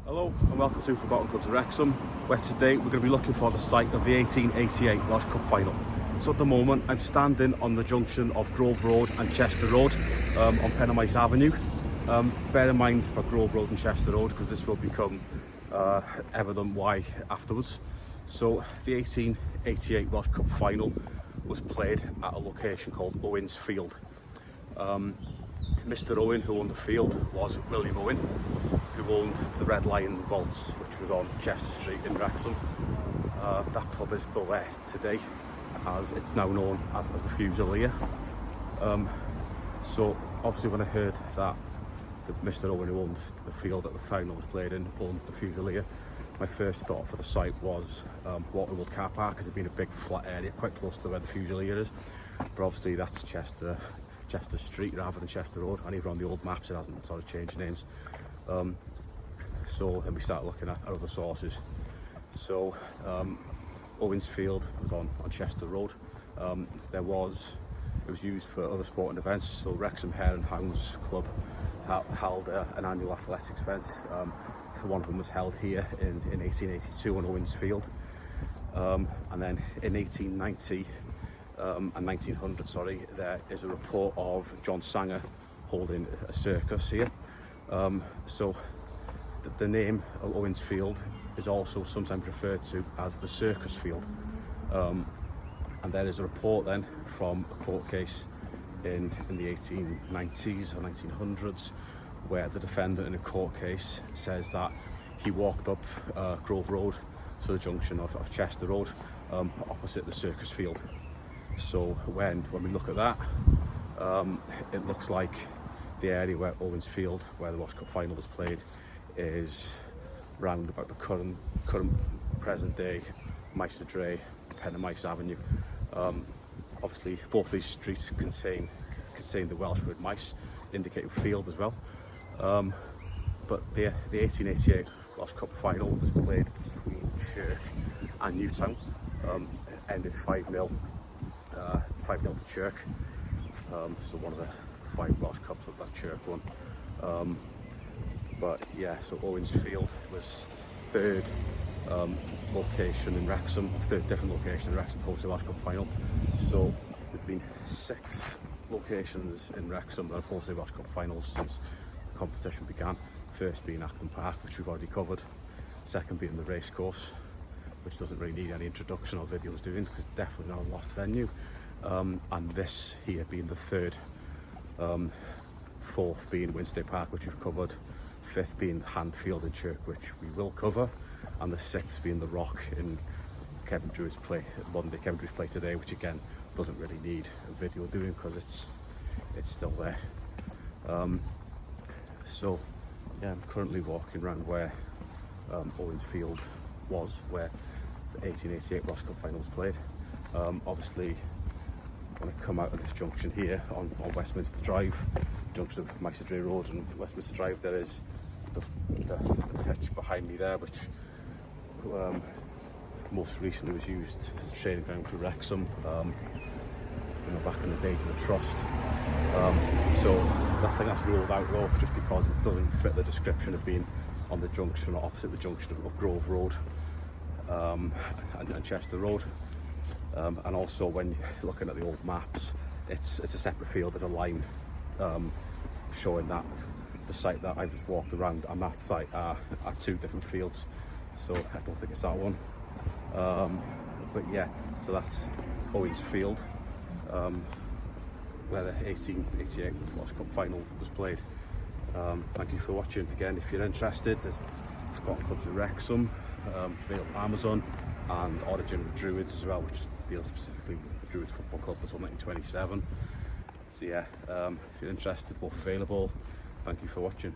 Hello and welcome to Forgotten Clubs of Wrexham, where today we're going to be looking for the site of the 1888 Welsh Cup Final. So at the moment I'm standing on the junction of Grove Road and Chester Road on Penamice Avenue. Bear in mind about Grove Road and Chester Road because this will become evident why afterwards. So the 1888 Welsh Cup Final was played at a location called Owen's Field. Mr. Owen, who owned the field, was William Owen, who owned the Red Lion Vaults, which was on Chester Street in Wrexham. That pub is still there today, as it's now known as the Fusilier. So obviously when I heard that Mr. Owen, who owned the field that the final was played in, owned the Fusilier, my first thought for the site was Waterwood Car Park, because it's been a big flat area quite close to where the Fusilier is. But obviously that's Chester Street rather than Chester Road, and even on the old maps it hasn't sort of changed names. So then we started looking at other sources. So Owen's Field was on Chester Road. It was used for other sporting events. So Wrexham Hare and Hounds Club held an annual athletics event. One of them was held here in 1882 on Owen's Field, and then in 1890 and 1900, there is a report of John Sanger holding a circus here. So the name of Owen's Field is also sometimes referred to as the Circus Field. And there is a report then from a court case in the 1890s or 1900s where the defendant in a court case says that he walked up Grove Road to the junction of Chester Road opposite the Circus Field. So when we look at that, it looks like the area where Owen's Field, where the Welsh Cup Final was played, is round about the current present day Maester Dre, Penamice Avenue. Obviously both these streets contain the Welsh word mice, indicating field as well. But the 1888 Welsh Cup Final was played between Chirk and Newtown. Ended 5-0 to Chirk. So one of the 5 Welsh Cups that Chirk won. But yeah, so Owen's Field was third location in Wrexham, third different location in Wrexham post the Welsh Cup Final. So there's been 6 locations in Wrexham that have hosted Welsh Cup Finals since the competition began. First being Acton Park, which we've already covered. Second being the racecourse, which doesn't really need any introduction or videos doing because it's definitely not a lost venue. And this here being the third. Fourth being Winstead Park, which we've covered. Fifth being Handfield in Chirk, which we will cover. And the 6th being the Rock in Kevin Druids play, modern day Kevin Druids play today, which again doesn't really need a video doing because it's still there. So yeah, I'm currently walking around where Owen's Field was, where the 1888 Welsh Cup Final was played. Obviously when I come out of this junction here on Westminster Drive, junction of Maester Dre Road and Westminster Drive, there is the pitch behind me there, which most recently was used as a training ground for Wrexham, back in the days of the Trust. So I think that's ruled out though, just because it doesn't fit the description of being on the junction or opposite the junction of Grove Road and Chester Road. And also when you're looking at the old maps, it's a separate field. There's a line showing that the site that I've just walked around and that site are 2 different fields, so I don't think it's that one. But yeah, so that's Owen's Field, where the 1888 Welsh Cup Final was played. Thank you for watching. Again, if you're interested, there's Forgotten Clubs of Wrexham, available on Amazon, and Origin of Druids as well, which deals specifically with the Druids Football Club until 1927. So yeah, if you're interested, both available. Thank you for watching.